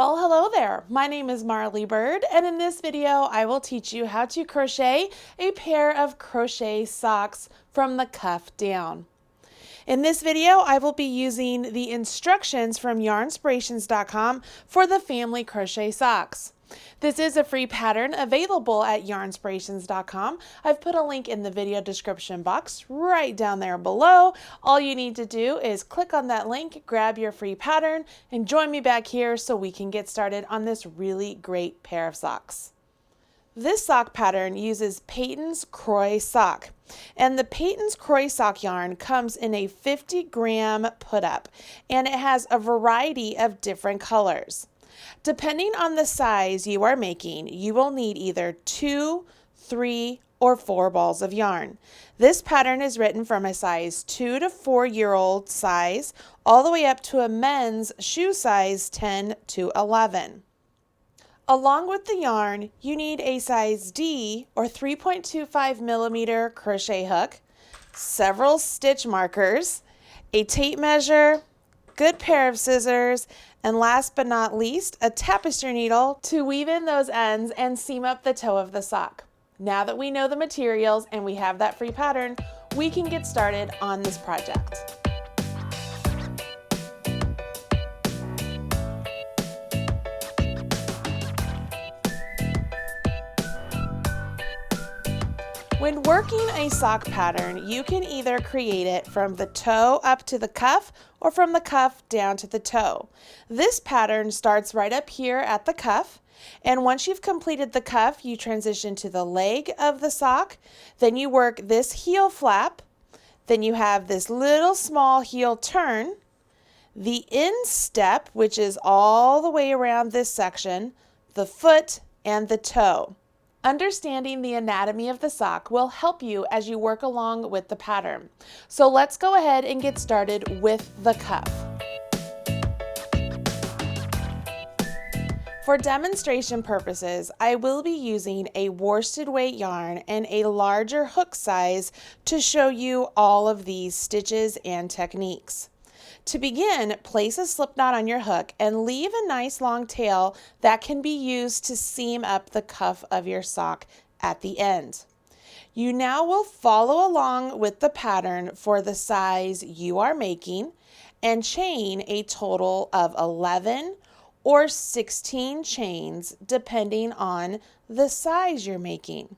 Well, hello there. My name is Marley Bird, and in this video, I will teach you how to crochet a pair of crochet socks from the cuff down. In this video, I will be using the instructions from yarnspirations.com for the family crochet socks. This is a free pattern available at yarnspirations.com. I've put a link in the video description box right down there below. All you need to do is click on that link, grab your free pattern, and join me back here so we can get started on this really great pair of socks. This sock pattern uses Peyton's Crochet sock, and the Peyton's Crochet sock yarn comes in a 50-gram put-up, and it has a variety of different colors. Depending on the size you are making, you will need either 2, 3, or 4 balls of yarn. This pattern is written from a size 2 to 4-year-old size all the way up to a men's shoe size 10 to 11. Along with the yarn, you need a size D or 3.25 millimeter crochet hook, several stitch markers, a tape measure, good pair of scissors, and last but not least, a tapestry needle to weave in those ends and seam up the toe of the sock. Now that we know the materials and we have that free pattern, we can get started on this project. When working a sock pattern, you can either create it from the toe up to the cuff or from the cuff down to the toe. This pattern starts right up here at the cuff, and once you've completed the cuff, you transition to the leg of the sock, then you work this heel flap, then you have this little small heel turn, the instep, which is all the way around this section, the foot, and the toe. Understanding the anatomy of the sock will help you as you work along with the pattern. So let's go ahead and get started with the cuff. For demonstration purposes, I will be using a worsted weight yarn and a larger hook size to show you all of these stitches and techniques. To begin, place a slip knot on your hook and leave a nice long tail that can be used to seam up the cuff of your sock at the end. You now will follow along with the pattern for the size you are making and chain a total of 11 or 16 chains depending on the size you're making.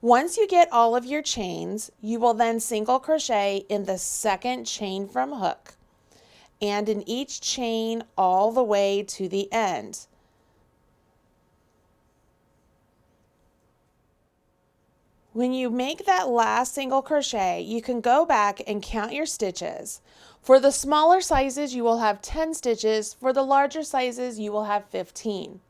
Once you get all of your chains, you will then single crochet in the second chain from hook and in each chain all the way to the end. When you make that last single crochet, you can go back and count your stitches. For the smaller sizes, you will have 10 stitches. For the larger sizes, you will have 15.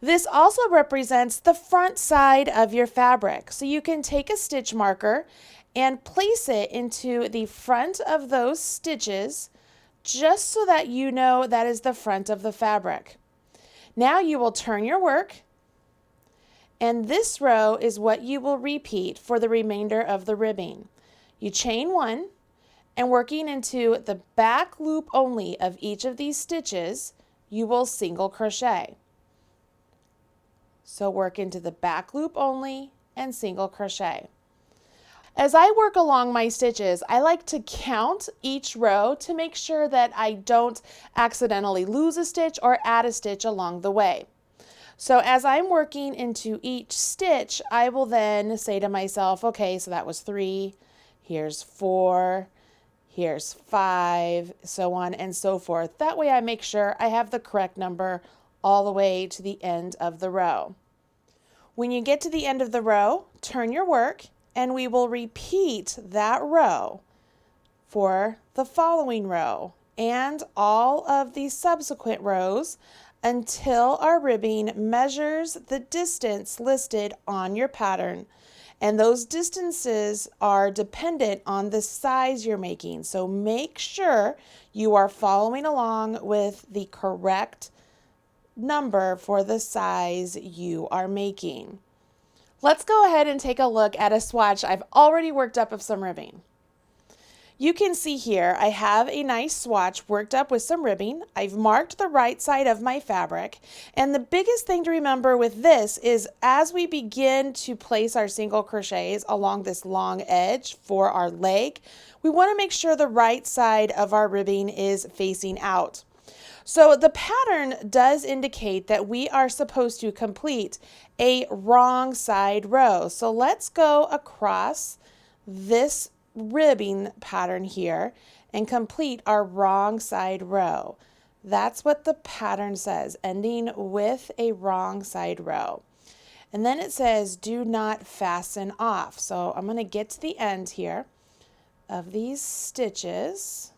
This also represents the front side of your fabric. So you can take a stitch marker and place it into the front of those stitches just so that you know that is the front of the fabric. Now you will turn your work, and this row is what you will repeat for the remainder of the ribbing. You chain one, and working into the back loop only of each of these stitches, you will single crochet. So work into the back loop only and single crochet. As I work along my stitches, I like to count each row to make sure that I don't accidentally lose a stitch or add a stitch along the way. So as I'm working into each stitch, I will then say to myself, okay, so that was 3, here's 4, here's 5, so on and so forth. That way I make sure I have the correct number all the way to the end of the row. When you get to the end of the row, turn your work, and we will repeat that row for the following row and all of the subsequent rows until our ribbing measures the distance listed on your pattern. And those distances are dependent on the size you're making. So make sure you are following along with the correct number for the size you are making. Let's go ahead and take a look at a swatch I've already worked up of some ribbing. You can see here I have a nice swatch worked up with some ribbing. I've marked the right side of my fabric, and the biggest thing to remember with this is as we begin to place our single crochets along this long edge for our leg, we want to make sure the right side of our ribbing is facing out. So the pattern does indicate that we are supposed to complete a wrong side row. So let's go across this ribbing pattern here and complete our wrong side row. That's what the pattern says, ending with a wrong side row. And then it says do not fasten off. So I'm going to get to the end here of these stitches.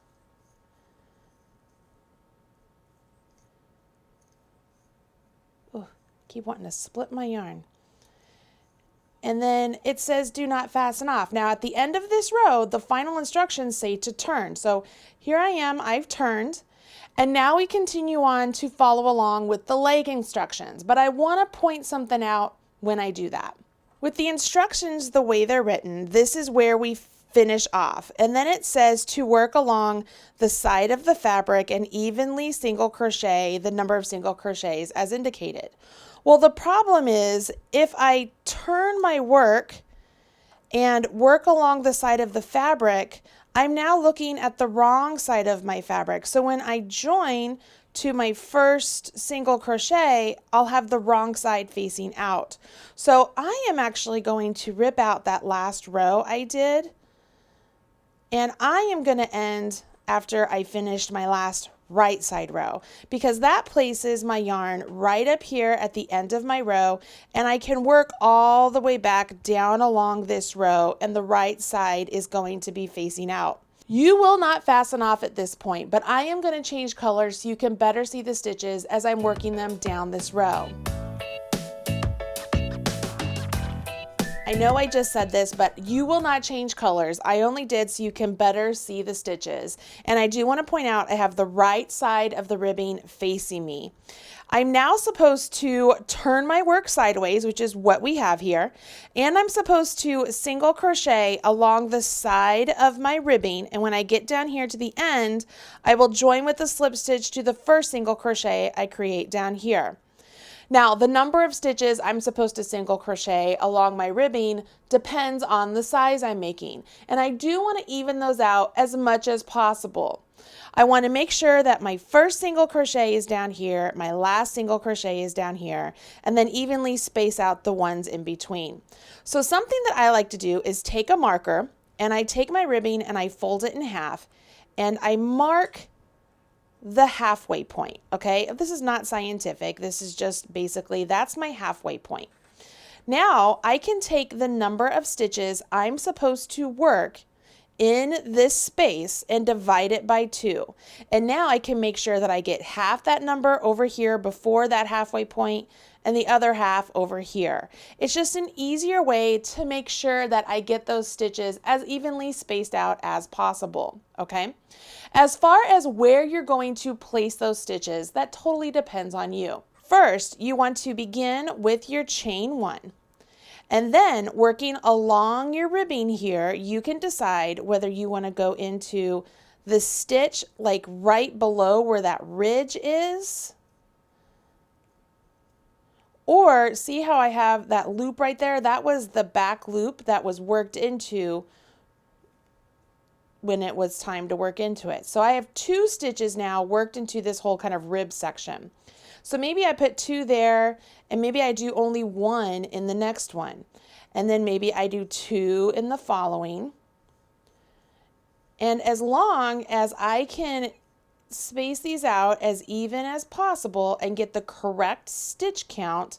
Oh, keep wanting to split my yarn. And then it says do not fasten off. Now at the end of this row, the final instructions say to turn. So here I am, I've turned, and now we continue on to follow along with the leg instructions. But I want to point something out when I do that. With the instructions the way they're written, this is where we finish off. And then it says to work along the side of the fabric and evenly single crochet the number of single crochets as indicated. Well, the problem is if I turn my work and work along the side of the fabric, I'm now looking at the wrong side of my fabric. So when I join to my first single crochet, I'll have the wrong side facing out. So I am actually going to rip out that last row I did, and I am going to end after I finished my last right side row, because that places my yarn right up here at the end of my row, and I can work all the way back down along this row, and the right side is going to be facing out. You will not fasten off at this point, but I am going to change colors so you can better see the stitches as I'm working them down this row. I know I just said this, but you will not change colors. I only did so you can better see the stitches. And I do want to point out I have the right side of the ribbing facing me. I'm now supposed to turn my work sideways, which is what we have here, and I'm supposed to single crochet along the side of my ribbing, and when I get down here to the end, I will join with the slip stitch to the first single crochet I create down here. Now, the number of stitches I'm supposed to single crochet along my ribbing depends on the size I'm making, and I do want to even those out as much as possible. I want to make sure that my first single crochet is down here, my last single crochet is down here, and then evenly space out the ones in between. So something that I like to do is take a marker, and I take my ribbing and I fold it in half, and I mark the halfway point, okay? This is not scientific. This is just basically, that's my halfway point. Now I can take the number of stitches I'm supposed to work in this space and divide it by 2. And now I can make sure that I get half that number over here before that halfway point and the other half over here. It's just an easier way to make sure that I get those stitches as evenly spaced out as possible, okay? As far as where you're going to place those stitches, that totally depends on you. First, you want to begin with your chain 1. And then working along your ribbing here, you can decide whether you want to go into the stitch like right below where that ridge is. Or see how I have that loop right there? That was the back loop that was worked into when it was time to work into it. So I have 2 stitches now worked into this whole kind of rib section. So maybe I put 2 there, and maybe I do only 1 in the next one. And then maybe I do 2 in the following. And as long as I can space these out as even as possible and get the correct stitch count,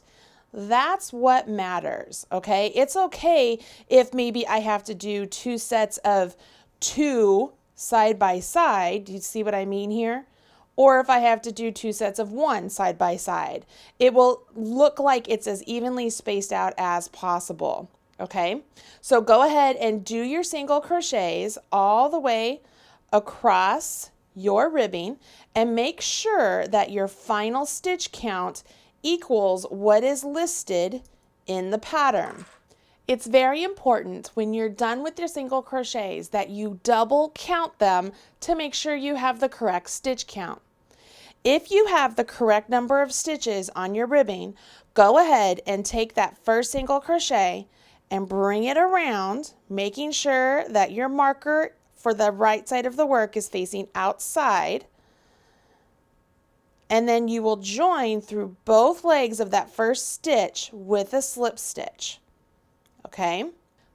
that's what matters, okay? It's okay if maybe I have to do 2 sets of 2 side by side. Do you see what I mean here? Or if I have to do 2 sets of 1 side by side. It will look like it's as evenly spaced out as possible, okay? So go ahead and do your single crochets all the way across your ribbing and make sure that your final stitch count equals what is listed in the pattern. It's very important when you're done with your single crochets that you double count them to make sure you have the correct stitch count. If you have the correct number of stitches on your ribbing, go ahead and take that first single crochet and bring it around, making sure that your marker for the right side of the work is facing outside. And then you will join through both legs of that first stitch with a slip stitch. Okay?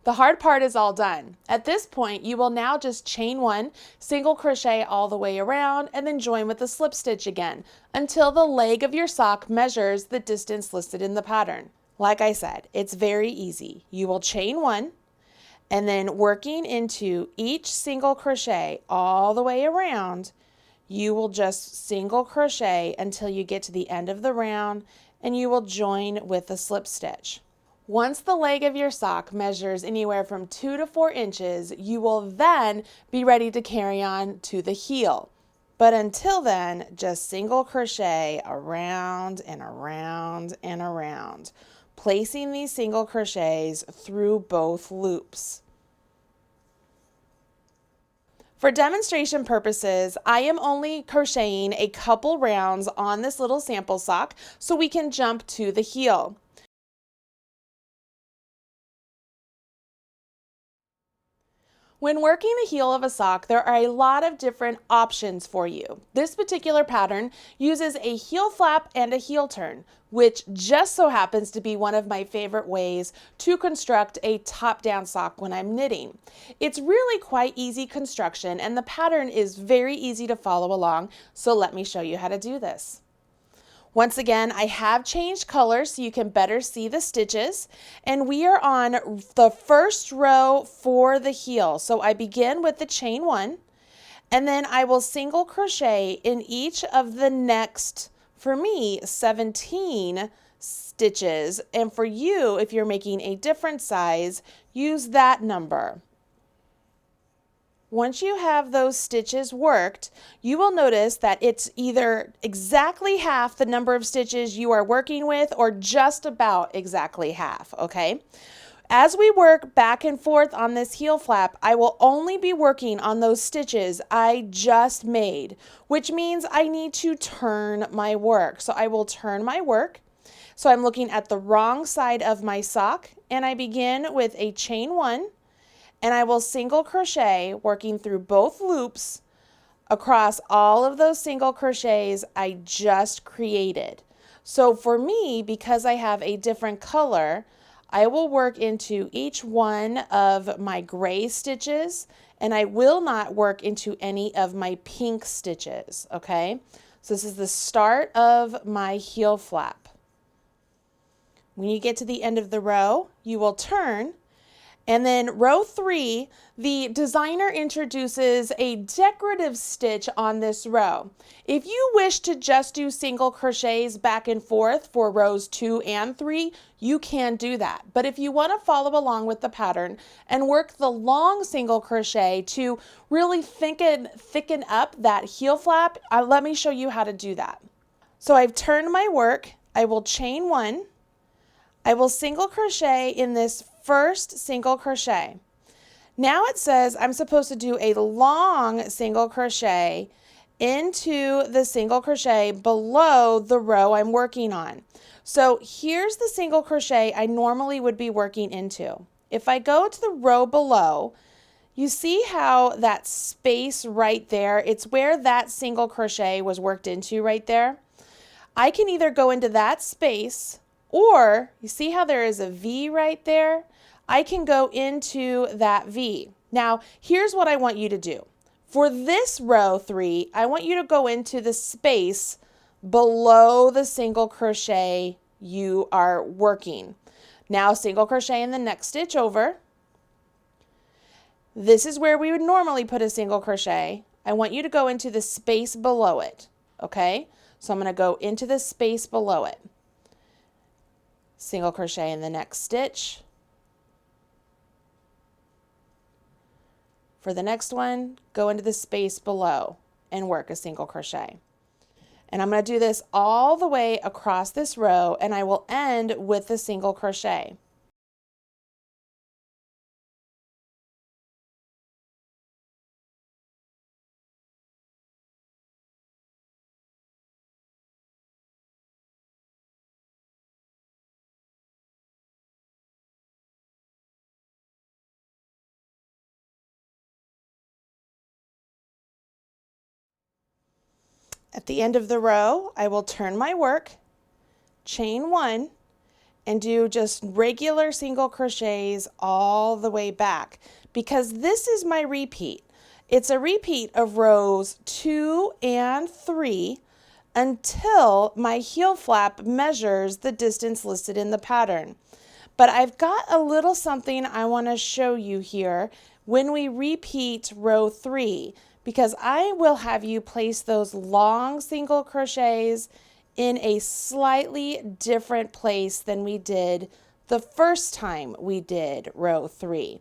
The hard part is all done. At this point, you will now just chain one, single crochet all the way around, and then join with a slip stitch again until the leg of your sock measures the distance listed in the pattern. Like I said, it's very easy. You will chain one, and then working into each single crochet all the way around, you will just single crochet until you get to the end of the round, and you will join with a slip stitch. Once the leg of your sock measures anywhere from 2 to 4 inches, you will then be ready to carry on to the heel. But until then, just single crochet around and around and around, placing these single crochets through both loops. For demonstration purposes, I am only crocheting a couple rounds on this little sample sock so we can jump to the heel. When working the heel of a sock, there are a lot of different options for you. This particular pattern uses a heel flap and a heel turn, which just so happens to be one of my favorite ways to construct a top-down sock when I'm knitting. It's really quite easy construction and the pattern is very easy to follow along, so let me show you how to do this. Once again, I have changed colors so you can better see the stitches, and we are on the first row for the heel. So I begin with the chain one, and then I will single crochet in each of the next, for me, 17 stitches. And for you, if you're making a different size, use that number. Once you have those stitches worked, you will notice that it's either exactly half the number of stitches you are working with or just about exactly half, okay? As we work back and forth on this heel flap, I will only be working on those stitches I just made, which means I need to turn my work. So I will turn my work. So I'm looking at the wrong side of my sock, and I begin with a chain one, and I will single crochet working through both loops across all of those single crochets I just created. So for me, because I have a different color, I will work into each one of my gray stitches, and I will not work into any of my pink stitches, okay? So this is the start of my heel flap. When you get to the end of the row, you will turn. And then row 3, the designer introduces a decorative stitch on this row. If you wish to just do single crochets back and forth for rows 2 and 3, you can do that. But if you want to follow along with the pattern and work the long single crochet to really thicken up that heel flap, let me show you how to do that. So I've turned my work. I will chain one. I will single crochet in this first single crochet. Now it says I'm supposed to do a long single crochet into the single crochet below the row I'm working on. So here's the single crochet I normally would be working into. If I go to the row below, you see how that space right there, it's where that single crochet was worked into right there. I can either go into that space, or you see how there is a V right there? I can go into that V. Now, here's what I want you to do. For this row 3, I want you to go into the space below the single crochet you are working. Now, single crochet in the next stitch over. This is where we would normally put a single crochet. I want you to go into the space below it, okay? So I'm going to go into the space below it. Single crochet in the next stitch. For the next one, go into the space below and work a single crochet. And I'm going to do this all the way across this row, and I will end with a single crochet. At the end of the row, I will turn my work, chain 1, and do just regular single crochets all the way back, because this is my repeat. It's a repeat of rows 2 and 3 until my heel flap measures the distance listed in the pattern. But I've got a little something I want to show you here when we repeat row 3, because I will have you place those long single crochets in a slightly different place than we did the first time we did row 3.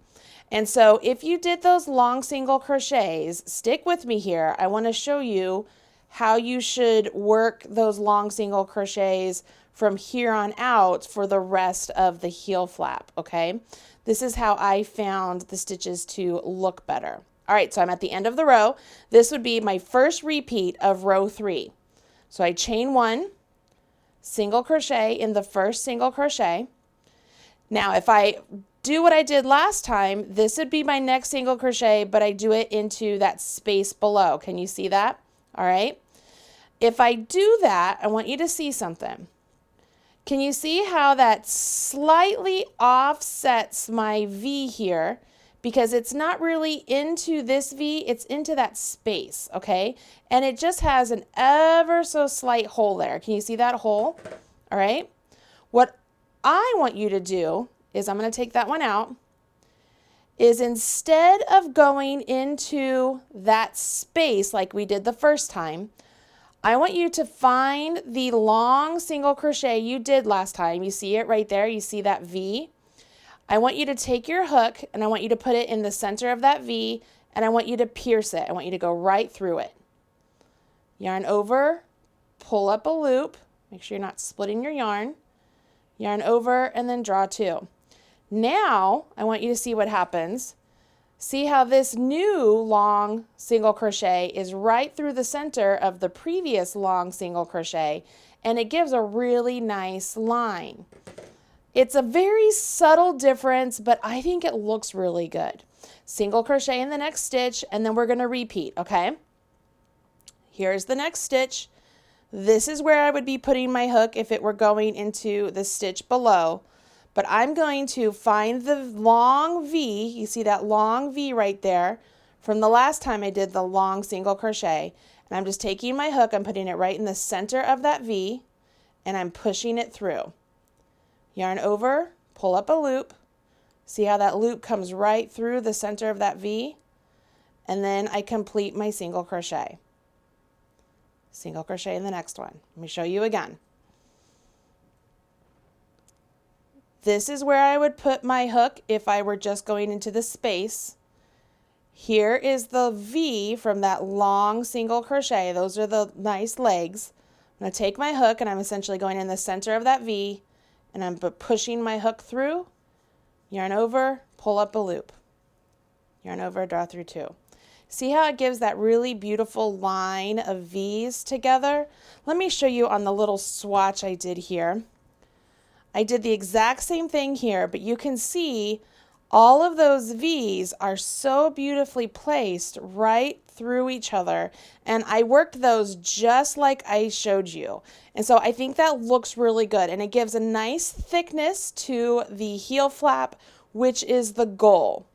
And so if you did those long single crochets, stick with me here. I want to show you how you should work those long single crochets from here on out for the rest of the heel flap, okay? This is how I found the stitches to look better. All right, so I'm at the end of the row. This would be my first repeat of row 3. So I chain 1, single crochet in the first single crochet. Now, if I do what I did last time, this would be my next single crochet, but I do it into that space below. Can you see that? All right. If I do that, I want you to see something. Can you see how that slightly offsets my V here? Because it's not really into this V, it's into that space, okay? And it just has an ever so slight hole there. Can you see that hole? All right. What I want you to do is, I'm going to take that one out, is instead of going into that space like we did the first time, I want you to find the long single crochet you did last time. You see it right there. You see that V. I want you to take your hook and I want you to put it in the center of that V, and I want you to pierce it. I want you to go right through it. Yarn over, pull up a loop. Make sure you're not splitting your yarn. Yarn over and then draw 2. Now I want you to see what happens. See how this new long single crochet is right through the center of the previous long single crochet, and it gives a really nice line. It's a very subtle difference, but I think it looks really good. Single crochet in the next stitch, and then we're going to repeat, okay? Here's the next stitch. This is where I would be putting my hook if it were going into the stitch below. But I'm going to find the long V. You see that long V right there from the last time I did the long single crochet. And I'm just taking my hook, I'm putting it right in the center of that V, and I'm pushing it through. Yarn over, pull up a loop. See how that loop comes right through the center of that V? And then I complete my single crochet. Single crochet in the next one. Let me show you again. This is where I would put my hook if I were just going into the space. Here is the V from that long single crochet. Those are the nice legs. I'm going to take my hook and I'm essentially going in the center of that V, and I'm pushing my hook through, yarn over, pull up a loop. Yarn over, draw through 2. See how it gives that really beautiful line of V's together? Let me show you on the little swatch I did here. I did the exact same thing here, but you can see all of those V's are so beautifully placed right through each other, and I worked those just like I showed you. And so I think that looks really good, and it gives a nice thickness to the heel flap, which is the goal.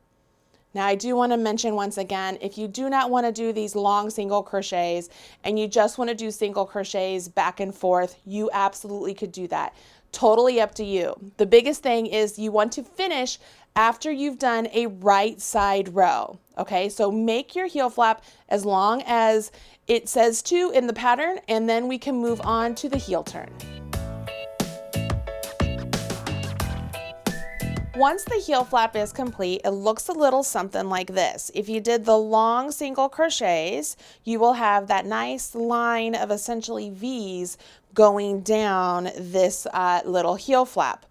Now I do want to mention once again, if you do not want to do these long single crochets and you just want to do single crochets back and forth, you absolutely could do that. Totally up to you. The biggest thing is you want to finish after you've done a right side row. Okay, so make your heel flap as long as it says to in the pattern, and then we can move on to the heel turn. Once the heel flap is complete, it looks a little something like this. If you did the long single crochets, you will have that nice line of essentially V's going down this little heel flap.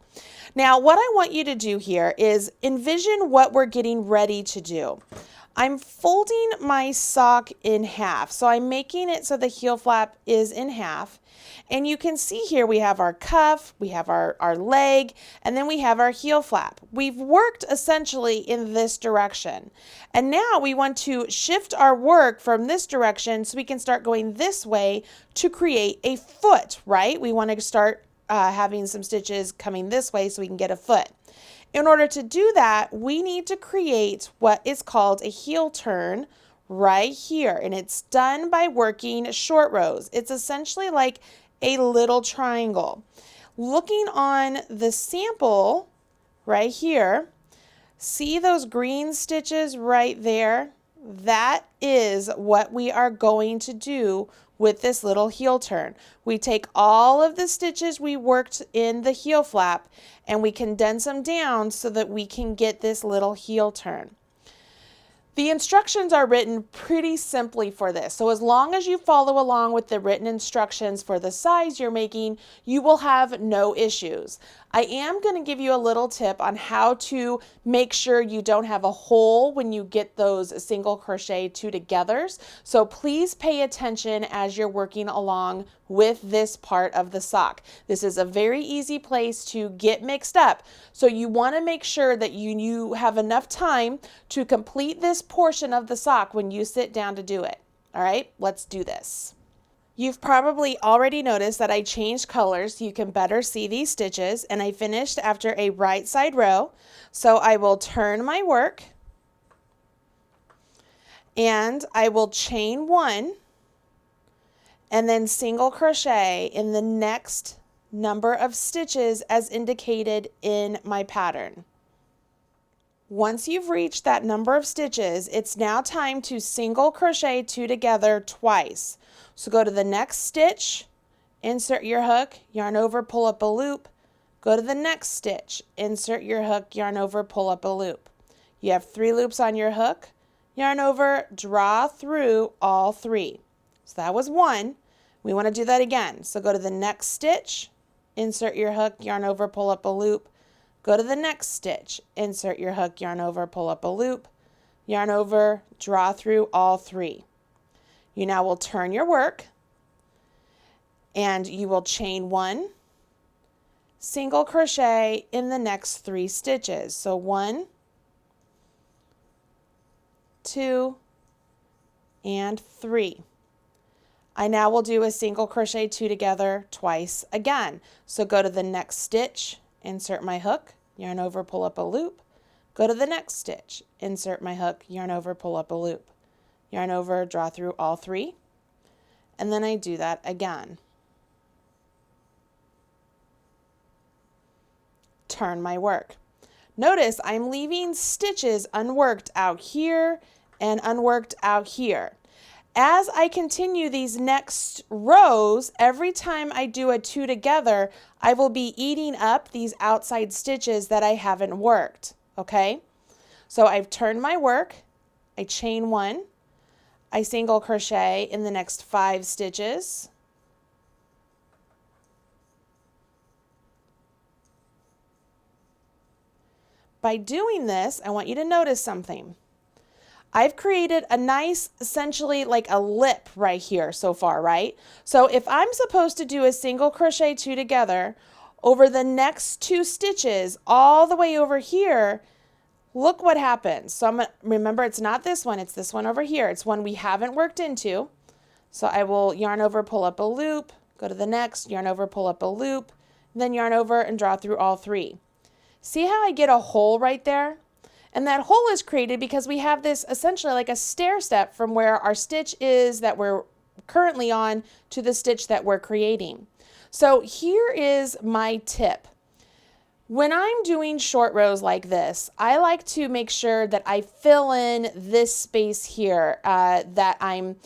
Now, what I want you to do here is envision what we're getting ready to do. I'm folding my sock in half. So I'm making it so the heel flap is in half. And you can see here we have our cuff, we have our leg, and then we have our heel flap. We've worked essentially in this direction. And now we want to shift our work from this direction so we can start going this way to create a foot, right? We want to start having some stitches coming this way so we can get a foot. In order to do that, we need to create what is called a heel turn right here. And it's done by working short rows. It's essentially like a little triangle. Looking on the sample right here, see those green stitches right there? That is what we are going to do with this little heel turn. We take all of the stitches we worked in the heel flap and we condense them down so that we can get this little heel turn. The instructions are written pretty simply for this. So as long as you follow along with the written instructions for the size you're making, you will have no issues. I am going to give you a little tip on how to make sure you don't have a hole when you get those single crochet two togethers. So please pay attention as you're working along with this part of the sock. This is a very easy place to get mixed up. So you want to make sure that you have enough time to complete this portion of the sock when you sit down to do it. All right, let's do this. You've probably already noticed that I changed colors so you can better see these stitches, and I finished after a right side row. So I will turn my work and I will chain one and then single crochet in the next number of stitches as indicated in my pattern. Once you've reached that number of stitches, it's now time to single crochet two together twice. So go to the next stitch, insert your hook, yarn over, pull up a loop, go to the next stitch, insert your hook, yarn over, pull up a loop. You have 3 loops on your hook, yarn over, draw through all 3. So that was 1. We want to do that again. So go to the next stitch, insert your hook, yarn over, pull up a loop, go to the next stitch, insert your hook, yarn over, pull up a loop, yarn over, draw through all 3. You now will turn your work and you will chain 1, single crochet in the next 3 stitches. So 1, 2, and 3. I now will do a single crochet 2 together twice again. So go to the next stitch, insert my hook, yarn over, pull up a loop, go to the next stitch, insert my hook, yarn over, pull up a loop, yarn over, draw through all 3, and then I do that again. Turn my work. Notice I'm leaving stitches unworked out here and unworked out here. As I continue these next rows, every time I do a 2 together, I will be eating up these outside stitches that I haven't worked, okay? So I've turned my work, I chain 1, I single crochet in the next 5 stitches. By doing this, I want you to notice something. I've created a nice, essentially like a lip right here so far, right? So if I'm supposed to do a single crochet 2 together over the next 2 stitches all the way over here, look what happens. So remember, it's not this one, it's this one over here. It's one we haven't worked into. So I will yarn over, pull up a loop, go to the next, yarn over, pull up a loop, then yarn over and draw through all 3. See how I get a hole right there? And that hole is created because we have this essentially like a stair step from where our stitch is that we're currently on to the stitch that we're creating. So here is my tip. When I'm doing short rows like this, I like to make sure that I fill in this space here that I'm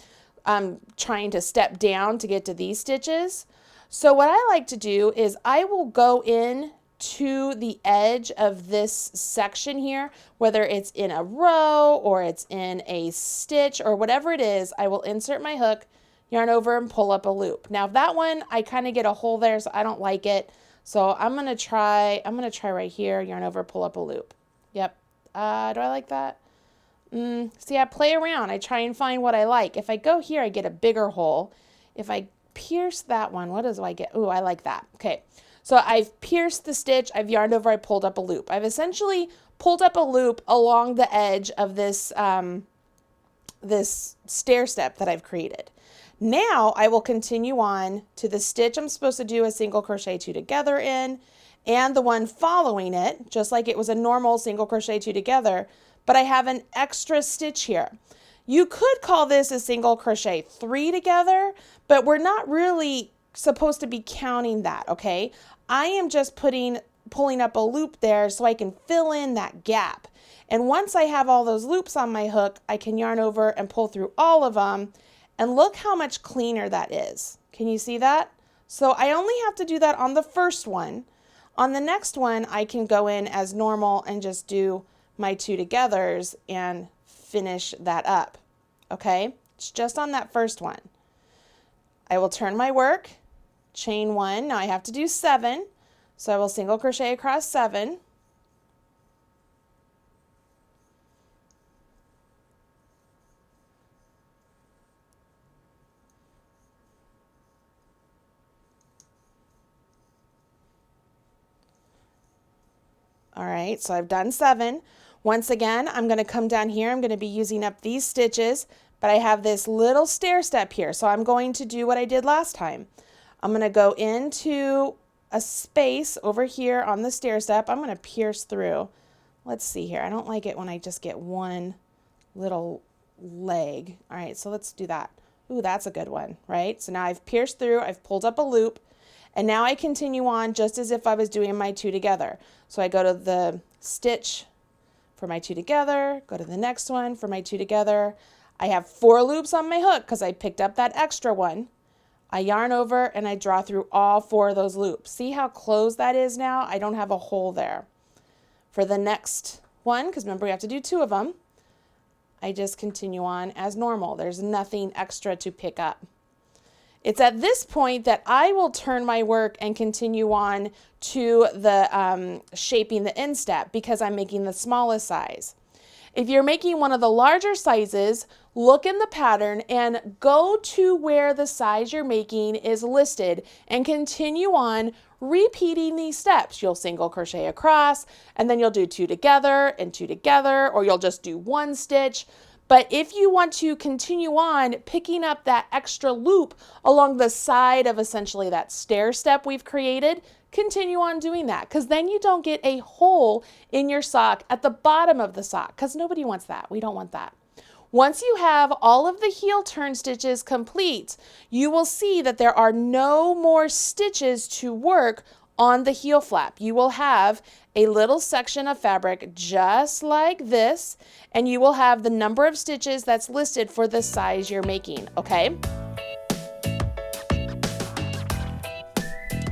trying to step down to get to these stitches. So what I like to do is I will go in to the edge of this section here, whether it's in a row or it's in a stitch or whatever it is, I will insert my hook, yarn over and pull up a loop. Now that one, I kind of get a hole there, so I don't like it. So I'm going to try right here, yarn over, pull up a loop. Yep. Do I like that? See, I play around. I try and find what I like. If I go here, I get a bigger hole. If I pierce that one, what do I get? Ooh, I like that. Okay, so I've pierced the stitch, I've yarned over, I pulled up a loop. I've essentially pulled up a loop along the edge of this, this stair step that I've created. Now I will continue on to the stitch I'm supposed to do a single crochet 2 together in, and the one following it, just like it was a normal single crochet 2 together, but I have an extra stitch here. You could call this a single crochet 3 together, but we're not really supposed to be counting that, okay? I am just pulling up a loop there so I can fill in that gap. And once I have all those loops on my hook, I can yarn over and pull through all of them. And look how much cleaner that is. Can you see that? So I only have to do that on the first one. On the next one, I can go in as normal and just do my 2 togethers and finish that up. Okay? It's just on that first one. I will turn my work, chain 1. Now I have to do 7. So I will single crochet across 7. All right, so I've done 7. Once again, I'm going to come down here. I'm going to be using up these stitches, but I have this little stair step here. So I'm going to do what I did last time. I'm going to go into a space over here on the stair step. I'm going to pierce through. Let's see here. I don't like it when I just get one little leg. All right, so let's do that. Ooh, that's a good one, right? So now I've pierced through, I've pulled up a loop, and now I continue on just as if I was doing my 2 together. So I go to the stitch for my 2 together, go to the next one for my 2 together. I have 4 loops on my hook because I picked up that extra one. I yarn over and I draw through all 4 of those loops. See how close that is now? I don't have a hole there. For the next one, because remember we have to do 2 of them, I just continue on as normal. There's nothing extra to pick up. It's at this point that I will turn my work and continue on to the shaping the instep because I'm making the smallest size. If you're making one of the larger sizes, look in the pattern and go to where the size you're making is listed and continue on repeating these steps. You'll single crochet across and then you'll do 2 together and 2 together, or you'll just do 1 stitch. But if you want to continue on picking up that extra loop along the side of essentially that stair step we've created, continue on doing that, because then you don't get a hole in your sock at the bottom of the sock, because nobody wants that. We don't want that. Once you have all of the heel turn stitches complete, you will see that there are no more stitches to work on the heel flap. You will have a little section of fabric just like this, and you will have the number of stitches that's listed for the size you're making, okay?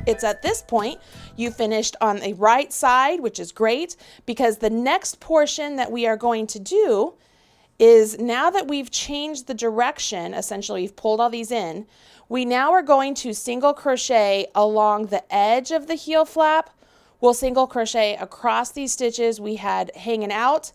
It's at this point you finished on the right side, which is great, because the next portion that we are going to do is, now that we've changed the direction, essentially we've pulled all these in, we now are going to single crochet along the edge of the heel flap. We'll single crochet across these stitches we had hanging out,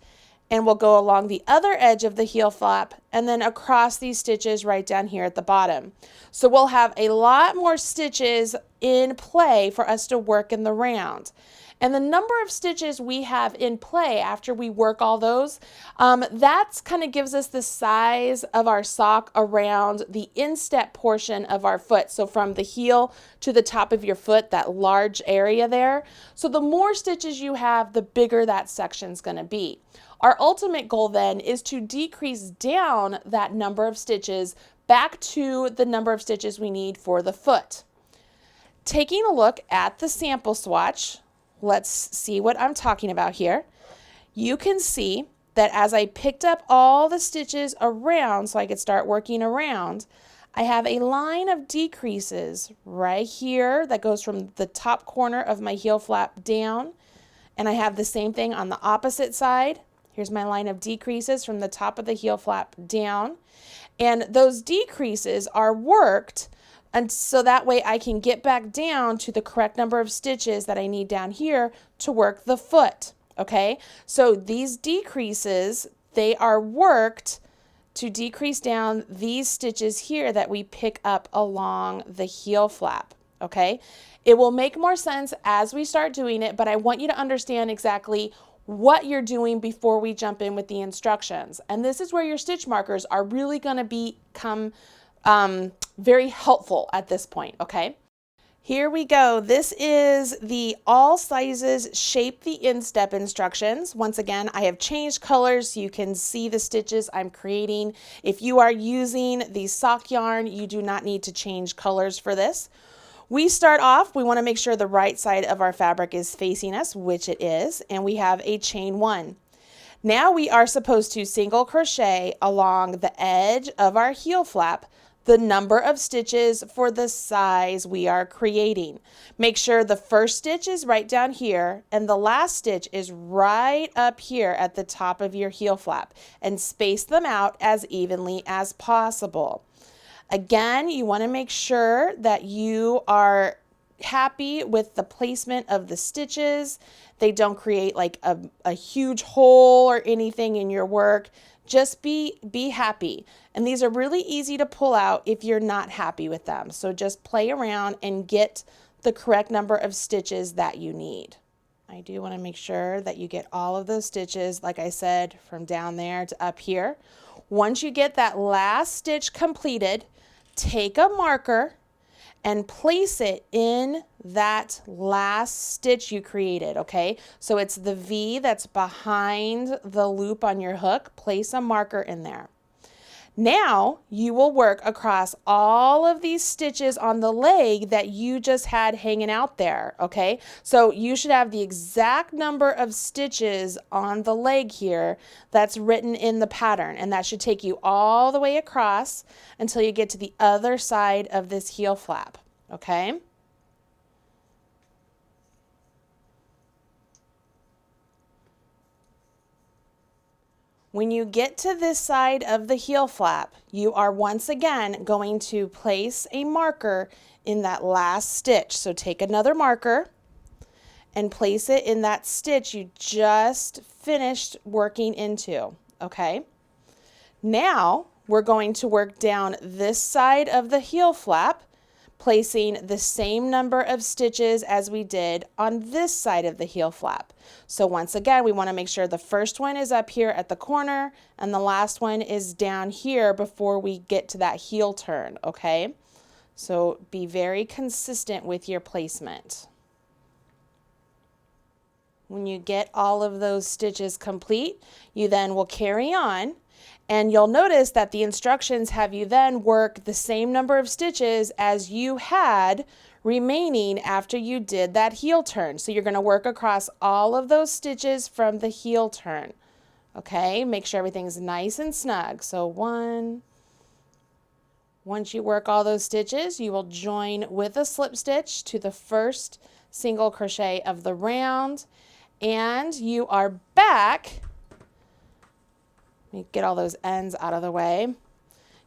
and we'll go along the other edge of the heel flap and then across these stitches right down here at the bottom. So we'll have a lot more stitches in play for us to work in the round. And the number of stitches we have in play after we work all those, that kind of gives us the size of our sock around the instep portion of our foot. So from the heel to the top of your foot, that large area there. So the more stitches you have, the bigger that section's going to be. Our ultimate goal then is to decrease down that number of stitches back to the number of stitches we need for the foot. Taking a look at the sample swatch, let's see what I'm talking about here. You can see that as I picked up all the stitches around so I could start working around, I have a line of decreases right here that goes from the top corner of my heel flap down, and I have the same thing on the opposite side. Here's my line of decreases from the top of the heel flap down, and those decreases are worked, and so that way I can get back down to the correct number of stitches that I need down here to work the foot. Okay, so these decreases they are worked to decrease down these stitches here that we pick up along the heel flap, okay? It will make more sense as we start doing it, but I want you to understand exactly what you're doing before we jump in with the instructions. And this is where your stitch markers are really going to become very helpful at this point, okay? Here we go. This is the all sizes shape the instep instructions. Once again, I have changed colors so you can see the stitches I'm creating. If you are using the sock yarn, you do not need to change colors for this. We start off, we want to make sure the right side of our fabric is facing us, which it is, and we have a chain 1. Now we are supposed to single crochet along the edge of our heel flap the number of stitches for the size we are creating. Make sure the first stitch is right down here and the last stitch is right up here at the top of your heel flap, and space them out as evenly as possible. Again, you want to make sure that you are happy with the placement of the stitches. They don't create like a huge hole or anything in your work. Just be happy. And these are really easy to pull out if you're not happy with them. So just play around and get the correct number of stitches that you need. I do want to make sure that you get all of those stitches, like I said, from down there to up here. Once you get that last stitch completed, take a marker and place it in that last stitch you created, okay? So it's the V that's behind the loop on your hook. Place a marker in there. Now you will work across all of these stitches on the leg that you just had hanging out there, okay? So you should have the exact number of stitches on the leg here that's written in the pattern, and that should take you all the way across until you get to the other side of this heel flap, okay? When you get to this side of the heel flap, you are once again going to place a marker in that last stitch. So take another marker and place it in that stitch you just finished working into, okay? Now we're going to work down this side of the heel flap, placing the same number of stitches as we did on this side of the heel flap. So once again, we want to make sure the first one is up here at the corner and the last one is down here before we get to that heel turn, okay? So be very consistent with your placement. When you get all of those stitches complete, you then will carry on. And you'll notice that the instructions have you then work the same number of stitches as you had remaining after you did that heel turn. So you're going to work across all of those stitches from the heel turn. Okay, make sure everything's nice and snug. So once you work all those stitches, you will join with a slip stitch to the first single crochet of the round, and you are back. Let me get all those ends out of the way.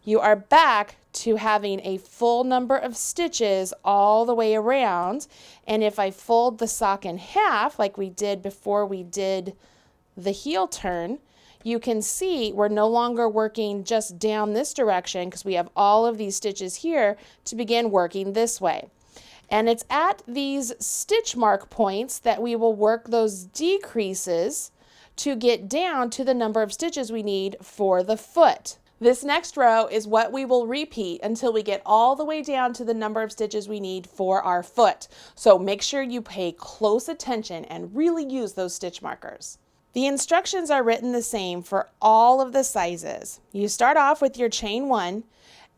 You are back to having a full number of stitches all the way around. And if I fold the sock in half, like we did before we did the heel turn, you can see we're no longer working just down this direction because we have all of these stitches here to begin working this way. And it's at these stitch mark points that we will work those decreases to get down to the number of stitches we need for the foot. This next row is what we will repeat until we get all the way down to the number of stitches we need for our foot. So make sure you pay close attention and really use those stitch markers. The instructions are written the same for all of the sizes. You start off with your chain 1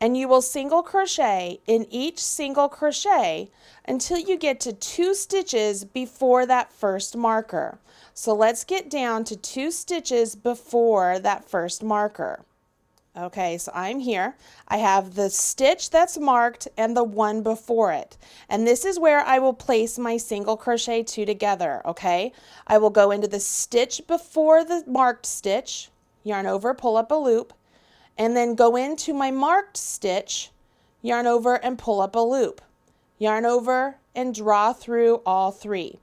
and you will single crochet in each single crochet until you get to 2 stitches before that first marker. So let's get down to 2 stitches before that first marker. Okay, so I'm here. I have the stitch that's marked and the one before it. And this is where I will place my single crochet 2 together, okay? I will go into the stitch before the marked stitch, yarn over, pull up a loop, and then go into my marked stitch, yarn over and pull up a loop, yarn over and draw through all 3.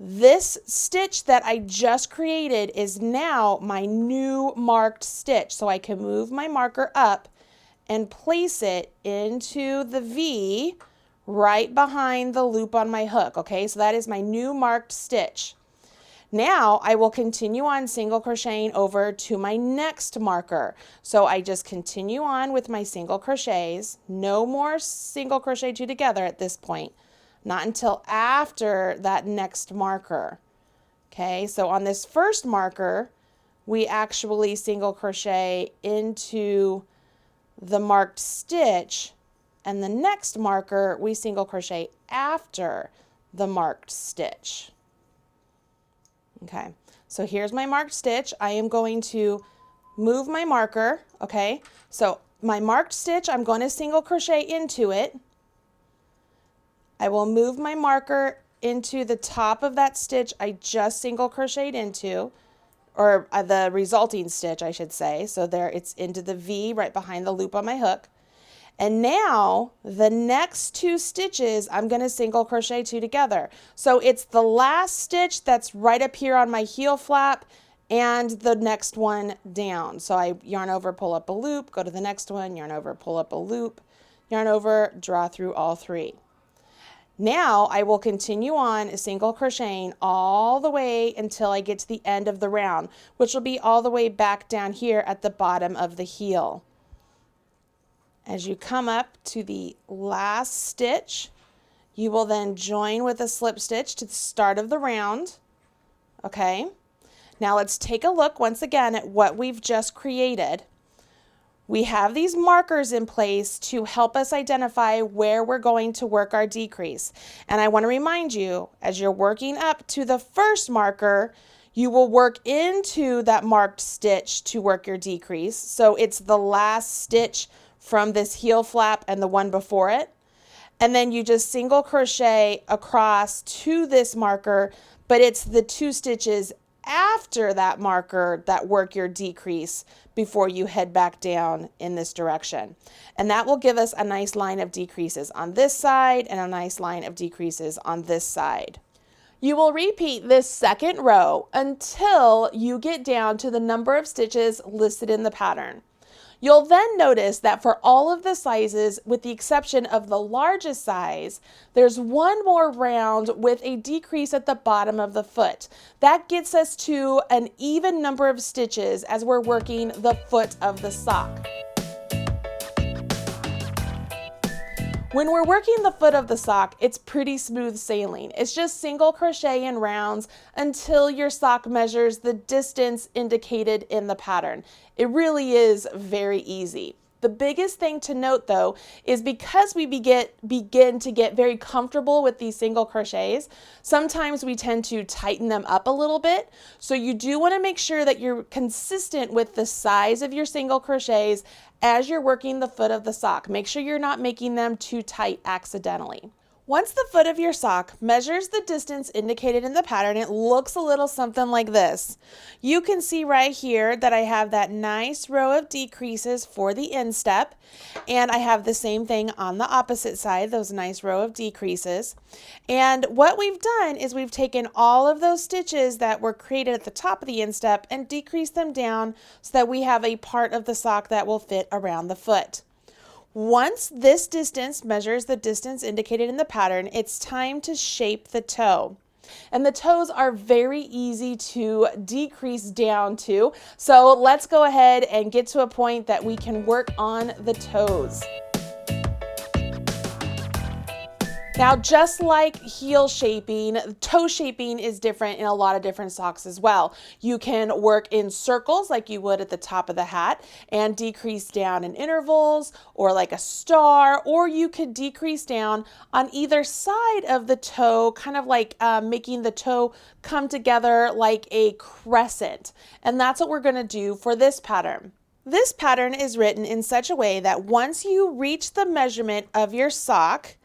This stitch that I just created is now my new marked stitch. So I can move my marker up and place it into the V right behind the loop on my hook. Okay, so that is my new marked stitch. Now I will continue on single crocheting over to my next marker. So I just continue on with my single crochets. No more single crochet two together at this point. Not until after that next marker. Okay, so on this first marker, we actually single crochet into the marked stitch, and the next marker we single crochet after the marked stitch. Okay, so here's my marked stitch. I am going to move my marker, okay? So my marked stitch, I'm going to single crochet into it. I will move my marker into the top of that stitch I just single crocheted into, or the resulting stitch, I should say. So there, it's into the V right behind the loop on my hook. And now the next two stitches, I'm going to single crochet two together. So it's the last stitch that's right up here on my heel flap and the next one down. So I yarn over, pull up a loop, go to the next one, yarn over, pull up a loop, yarn over, draw through all three. Now I will continue on single crocheting all the way until I get to the end of the round, which will be all the way back down here at the bottom of the heel. As you come up to the last stitch, you will then join with a slip stitch to the start of the round. Okay, now let's take a look once again at what we've just created. We have these markers in place to help us identify where we're going to work our decrease. And I want to remind you, as you're working up to the first marker, you will work into that marked stitch to work your decrease. So it's the last stitch from this heel flap and the one before it. And then you just single crochet across to this marker, but it's the two stitches after that marker that work your decrease before you head back down in this direction. And that will give us a nice line of decreases on this side and a nice line of decreases on this side. You will repeat this second row until you get down to the number of stitches listed in the pattern. You'll then notice that for all of the sizes, with the exception of the largest size, there's one more round with a decrease at the bottom of the foot. That gets us to an even number of stitches as we're working the foot of the sock. When we're working the foot of the sock, it's pretty smooth sailing. It's just single crochet in rounds until your sock measures the distance indicated in the pattern. It really is very easy. The biggest thing to note though is because we begin to get very comfortable with these single crochets, sometimes we tend to tighten them up a little bit. So you do want to make sure that you're consistent with the size of your single crochets as you're working the foot of the sock. Make sure you're not making them too tight accidentally. Once the foot of your sock measures the distance indicated in the pattern, it looks a little something like this. You can see right here that I have that nice row of decreases for the instep, and I have the same thing on the opposite side, those nice row of decreases. And what we've done is we've taken all of those stitches that were created at the top of the instep and decreased them down so that we have a part of the sock that will fit around the foot. Once this distance measures the distance indicated in the pattern, it's time to shape the toe. And the toes are very easy to decrease down to. So let's go ahead and get to a point that we can work on the toes. Now, just like heel shaping, toe shaping is different in a lot of different socks as well. You can work in circles like you would at the top of the hat and decrease down in intervals or like a star, or you could decrease down on either side of the toe, kind of like making the toe come together like a crescent. And that's what we're going to do for this pattern. This pattern is written in such a way that once you reach the measurement of your sock,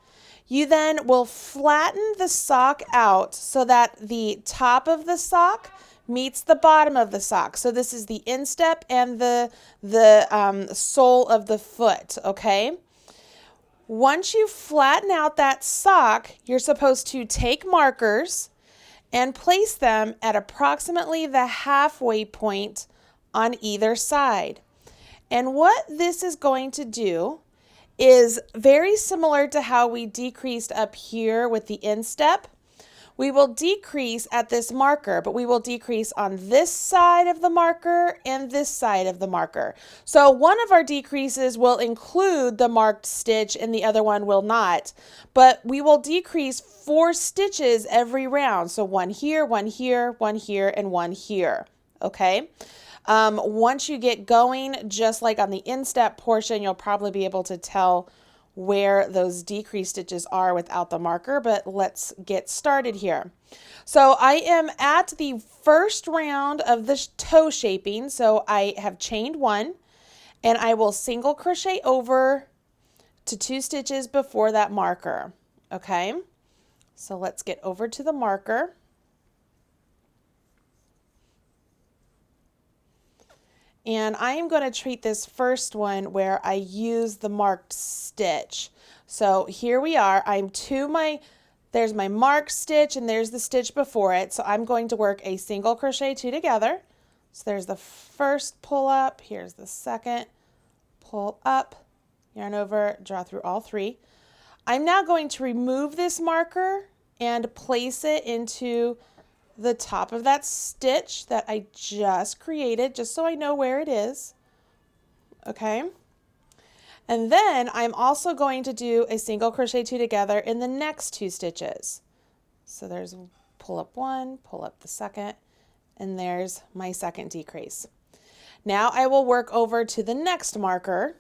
you then will flatten the sock out so that the top of the sock meets the bottom of the sock. So this is the instep and the sole of the foot, okay? Once you flatten out that sock, you're supposed to take markers and place them at approximately the halfway point on either side. And what this is going to do is very similar to how we decreased up here with the instep. We will decrease at this marker, but we will decrease on this side of the marker and this side of the marker. So one of our decreases will include the marked stitch and the other one will not, but we will decrease 4 stitches every round. So one here, one here, one here, and one here, okay? Once you get going, just like on the instep portion, you'll probably be able to tell where those decrease stitches are without the marker, but let's get started here. So I am at the first round of the toe shaping. So I have chained 1 and I will single crochet over to 2 stitches before that marker. Okay, so let's get over to the marker. And I am going to treat this first one where I use the marked stitch. So here we are. I'm there's my marked stitch and there's the stitch before it. So I'm going to work a single crochet 2 together. So there's the first pull up. Here's the second pull up, yarn over, draw through all 3. I'm now going to remove this marker and place it into the top of that stitch that I just created, just so I know where it is. Okay. And then I'm also going to do a single crochet 2 together in the next 2 stitches. So there's pull up 1, pull up the second, and there's my second decrease. Now I will work over to the next marker.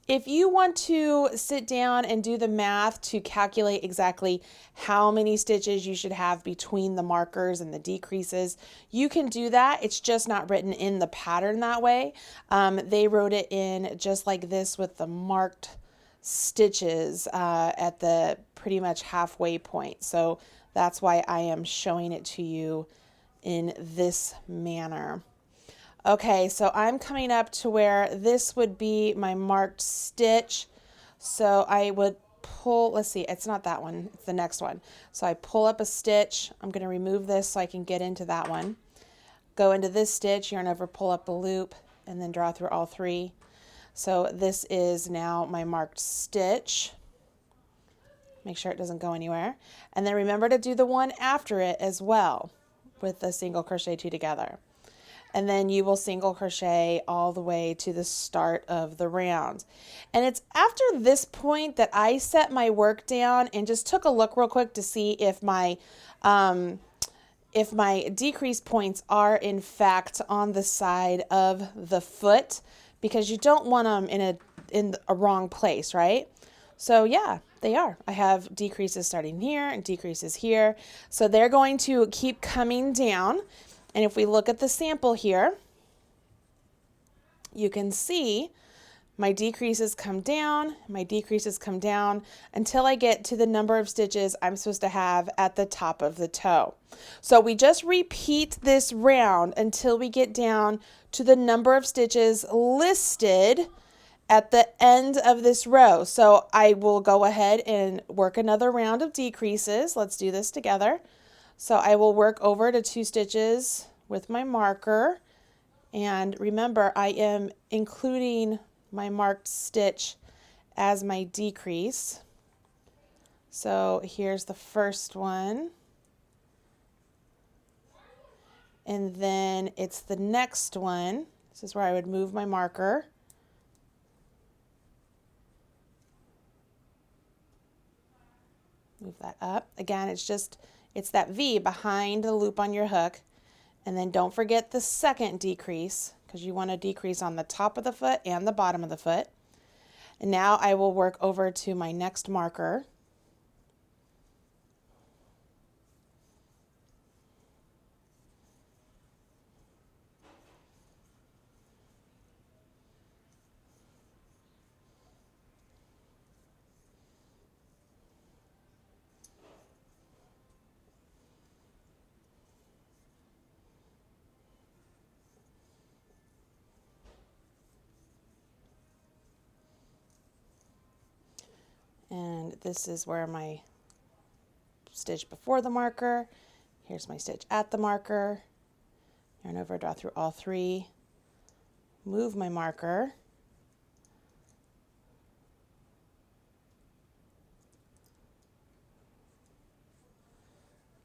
If you want to sit down and do the math to calculate exactly how many stitches you should have between the markers and the decreases, you can do that. It's just not written in the pattern that way. They wrote it in just like this with the marked stitches at the pretty much halfway point. So that's why I am showing it to you in this manner. Okay, so I'm coming up to where this would be my marked stitch. So I would pull, let's see, it's not that one, it's the next one. So I pull up a stitch. I'm going to remove this so I can get into that one. Go into this stitch, yarn over, pull up a loop, and then draw through all 3. So this is now my marked stitch. Make sure it doesn't go anywhere. And then remember to do the one after it as well with the single crochet 2 together. And then you will single crochet all the way to the start of the round. And it's after this point that I set my work down and just took a look real quick to see if my decrease points are in fact on the side of the foot, because you don't want them in a wrong place, right? So yeah, they are. I have decreases starting here and decreases here. So they're going to keep coming down. And if we look at the sample here, you can see my decreases come down, my decreases come down until I get to the number of stitches I'm supposed to have at the top of the toe. So we just repeat this round until we get down to the number of stitches listed at the end of this row. So I will go ahead and work another round of decreases. Let's do this together. So I will work over to 2 stitches with my marker, and remember I am including my marked stitch as my decrease. So here's the first one, and then it's the next one. This is where I would move my marker. Move that up. Again, it's that V behind the loop on your hook. And then don't forget the second decrease, because you want to decrease on the top of the foot and the bottom of the foot. And now I will work over to my next marker. And this is where my stitch before the marker. Here's my stitch at the marker. Yarn over, draw through all three, move my marker,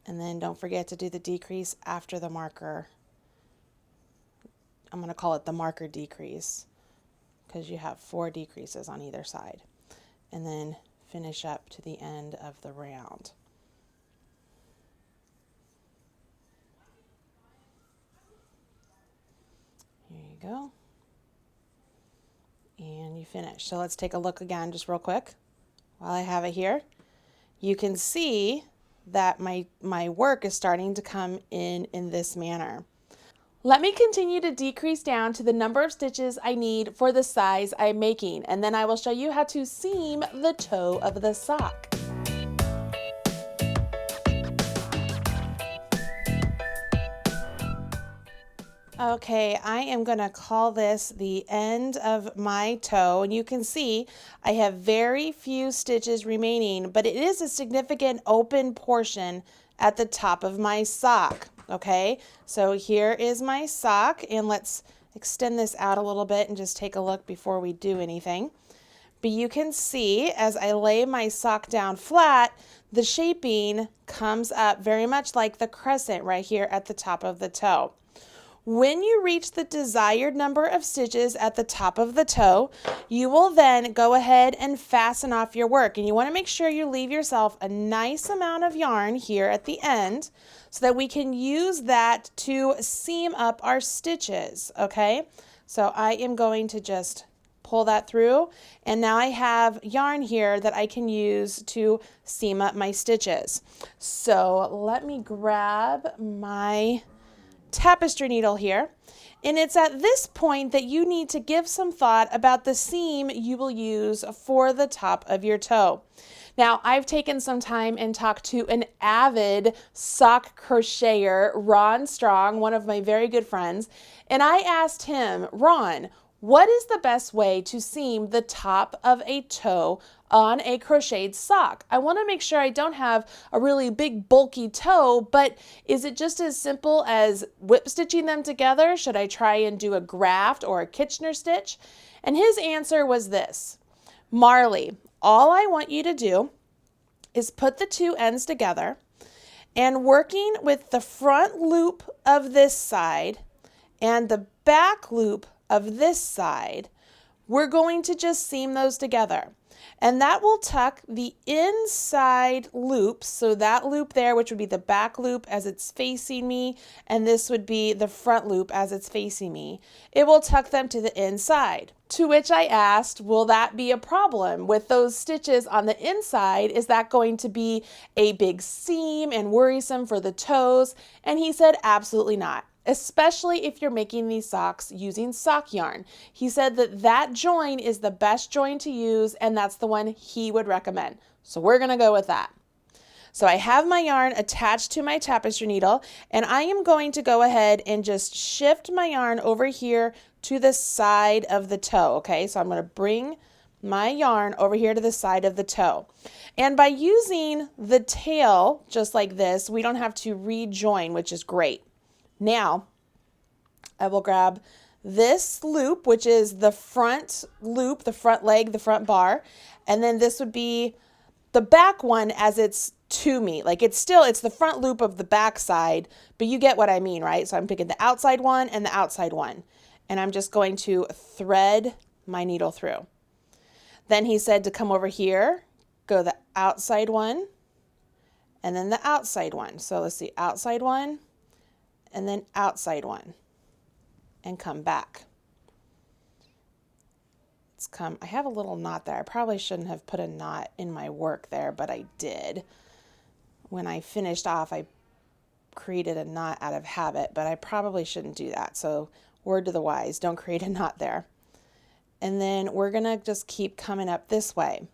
and then don't forget to do the decrease after the marker. I'm going to call it the marker decrease because you have 4 decreases on either side. And then finish up to the end of the round. Here you go. And you finish. So let's take a look again just real quick while I have it here. You can see that my work is starting to come in this manner. Let me continue to decrease down to the number of stitches I need for the size I'm making, and then I will show you how to seam the toe of the sock. Okay, I am going to call this the end of my toe, and you can see I have very few stitches remaining, but it is a significant open portion at the top of my sock. Okay, so here is my sock, and let's extend this out a little bit and just take a look before we do anything. But you can see as I lay my sock down flat, the shaping comes up very much like the crescent right here at the top of the toe. When you reach the desired number of stitches at the top of the toe, you will then go ahead and fasten off your work. And you want to make sure you leave yourself a nice amount of yarn here at the end so that we can use that to seam up our stitches, okay? So I am going to just pull that through, and now I have yarn here that I can use to seam up my stitches. So let me grab my tapestry needle here, and it's at this point that you need to give some thought about the seam you will use for the top of your toe. Now, I've taken some time and talked to an avid sock crocheter, Ron Strong, one of my very good friends, and I asked him, Ron, what is the best way to seam the top of a toe on a crocheted sock? I want to make sure I don't have a really big bulky toe, but is it just as simple as whip stitching them together? Should I try and do a graft or a Kitchener stitch? And his answer was this: Marley, all I want you to do is put the two ends together, and working with the front loop of this side and the back loop of this side, we're going to just seam those together. And that will tuck the inside loops, so that loop there, which would be the back loop as it's facing me, and this would be the front loop as it's facing me. It will tuck them to the inside. To which I asked, will that be a problem with those stitches on the inside? Is that going to be a big seam and worrisome for the toes? And he said, absolutely not. Especially if you're making these socks using sock yarn. He said that that join is the best join to use, and that's the one he would recommend. So we're gonna go with that. So I have my yarn attached to my tapestry needle, and I am going to go ahead and just shift my yarn over here to the side of the toe, okay? So I'm gonna bring my yarn over here to the side of the toe. And by using the tail just like this, we don't have to rejoin, which is great. Now, I will grab this loop, which is the front loop, the front leg, the front bar, and then this would be the back one as it's to me. Like it's the front loop of the back side, but you get what I mean, right? So I'm picking the outside one and the outside one, and I'm just going to thread my needle through. Then he said to come over here, go the outside one, and then the outside one. So let's see, outside one, and then outside one, and come back. I have a little knot there. I probably shouldn't have put a knot in my work there, but I did. When I finished off, I created a knot out of habit, but I probably shouldn't do that. So word to the wise, don't create a knot there. And then we're gonna just keep coming up this way.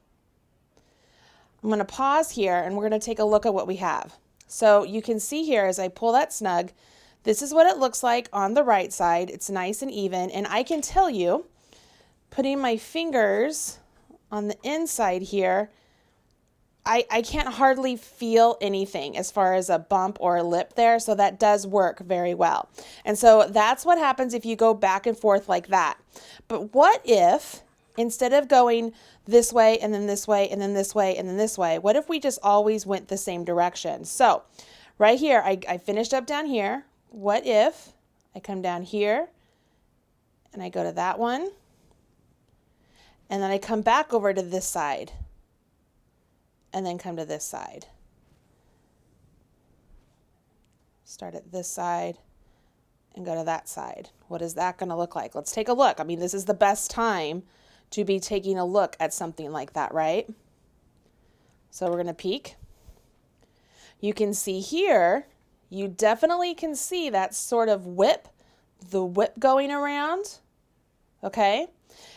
I'm gonna pause here, and we're gonna take a look at what we have. So you can see here as I pull that snug, this is what it looks like on the right side. It's nice and even, and I can tell you, putting my fingers on the inside here, I can't hardly feel anything as far as a bump or a lip there, so that does work very well. And so that's what happens if you go back and forth like that. But what if, instead of going this way and then this way and then this way and then this way, what if we just always went the same direction? So right here, I finished up down here. What if I come down here and I go to that one, and then I come back over to this side, and then come to this side. Start at this side and go to that side. What is that going to look like? Let's take a look. I mean, this is the best time to be taking a look at something like that, right? So we're going to peek. You can see here, you definitely can see that sort of whip, the whip going around, okay?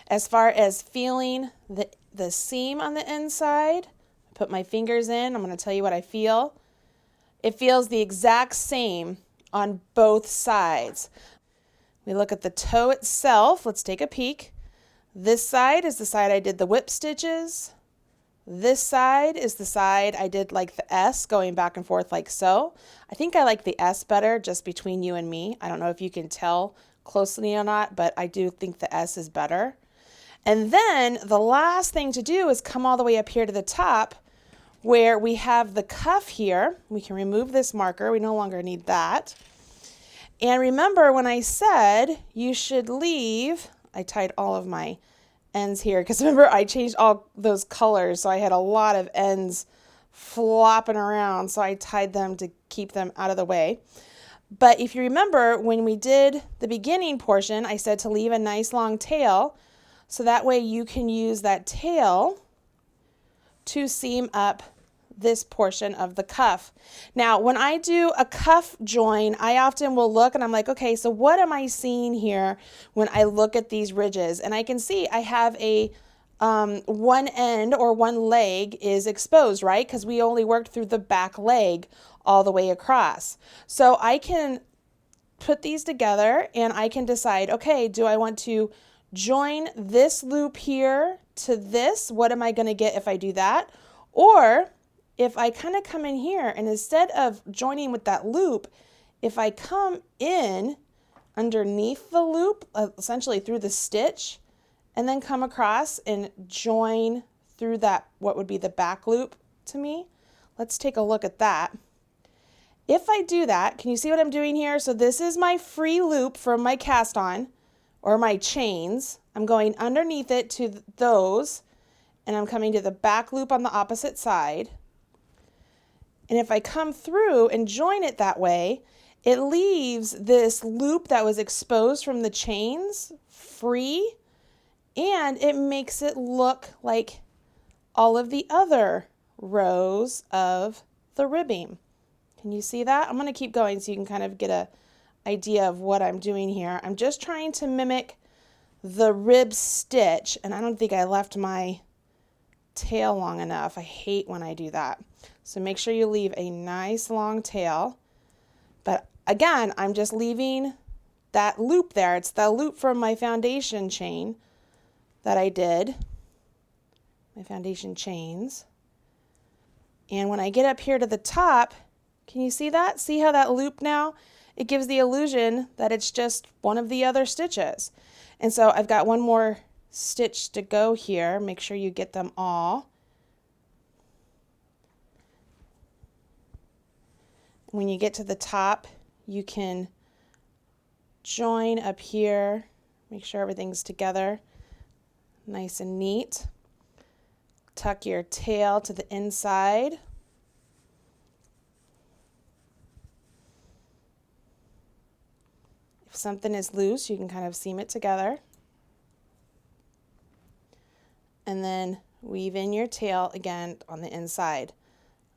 As far as feeling the seam on the inside, put my fingers in. I'm going to tell you what I feel. It feels the exact same on both sides. We look at the toe itself. Let's take a peek. This side is the side I did the whip stitches. This side is the side I did like the S going back and forth like so. I think I like the S better, just between you and me. I don't know if you can tell closely or not, but I do think the S is better. And then the last thing to do is come all the way up here to the top, where we have the cuff here. We can remove this marker. We no longer need that. And remember when I said you should leave, I tied all of my ends here because remember I changed all those colors, so I had a lot of ends flopping around, so I tied them to keep them out of the way. But if you remember when we did the beginning portion, I said to leave a nice long tail, so that way you can use that tail to seam up this portion of the cuff. Now, when I do a cuff join, I often will look and I'm like, okay, so what am I seeing here when I look at these ridges? And I can see I have a one end or one leg is exposed, right? Because we only worked through the back leg all the way across. So I can put these together and I can decide, okay, do I want to join this loop here to this? What am I going to get if I do that? Or if I kind of come in here and instead of joining with that loop, if I come in underneath the loop, essentially through the stitch, and then come across and join through that, what would be the back loop to me. Let's take a look at that. If I do that, can you see what I'm doing here? So this is my free loop from my cast on or my chains. I'm going underneath it to those, and I'm coming to the back loop on the opposite side. And if I come through and join it that way, it leaves this loop that was exposed from the chains free, and it makes it look like all of the other rows of the ribbing. Can you see that? I'm going to keep going so you can kind of get an idea of what I'm doing here. I'm just trying to mimic the rib stitch, and I don't think I left my tail long enough. I hate when I do that. So make sure you leave a nice long tail. But again, I'm just leaving that loop there. It's the loop from my foundation chain that I did, my foundation chains. And when I get up here to the top, can you see that? See how that loop now? It gives the illusion that it's just one of the other stitches. And so I've got one more stitch to go here. Make sure you get them all. When you get to the top, you can join up here. Make sure everything's together, nice and neat. Tuck your tail to the inside. If something is loose, you can kind of seam it together. And then weave in your tail again on the inside.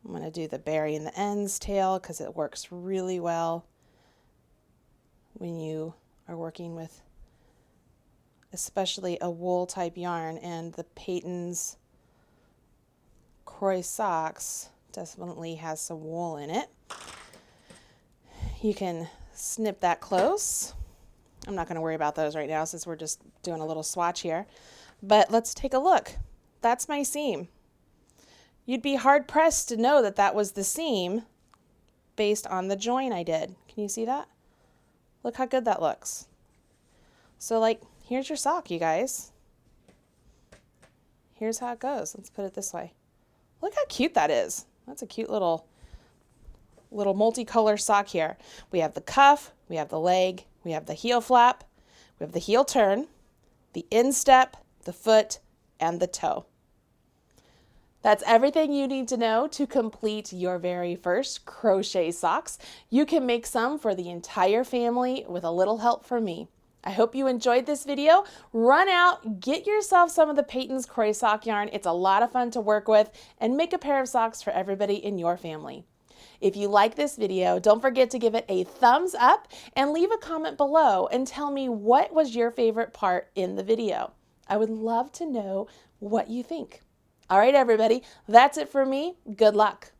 I'm going to do the burying the ends tail because it works really well when you are working with especially a wool type yarn, and the Peyton's Crochet socks definitely has some wool in it. You can snip that close. I'm not going to worry about those right now since we're just doing a little swatch here. But let's take a look. That's my seam. You'd be hard pressed to know that that was the seam based on the join I did. Can you see that? Look how good that looks. So like, here's your sock, you guys. Here's how it goes. Let's put it this way. Look how cute that is. That's a cute little multicolor sock here. We have the cuff, we have the leg, we have the heel flap, we have the heel turn, the instep, the foot, and the toe. That's everything you need to know to complete your very first crochet socks. You can make some for the entire family with a little help from me. I hope you enjoyed this video. Run out, get yourself some of the Peyton's Croy sock yarn. It's a lot of fun to work with, and make a pair of socks for everybody in your family. If you like this video, don't forget to give it a thumbs up and leave a comment below and tell me what was your favorite part in the video. I would love to know what you think. All right, everybody, that's it for me. Good luck.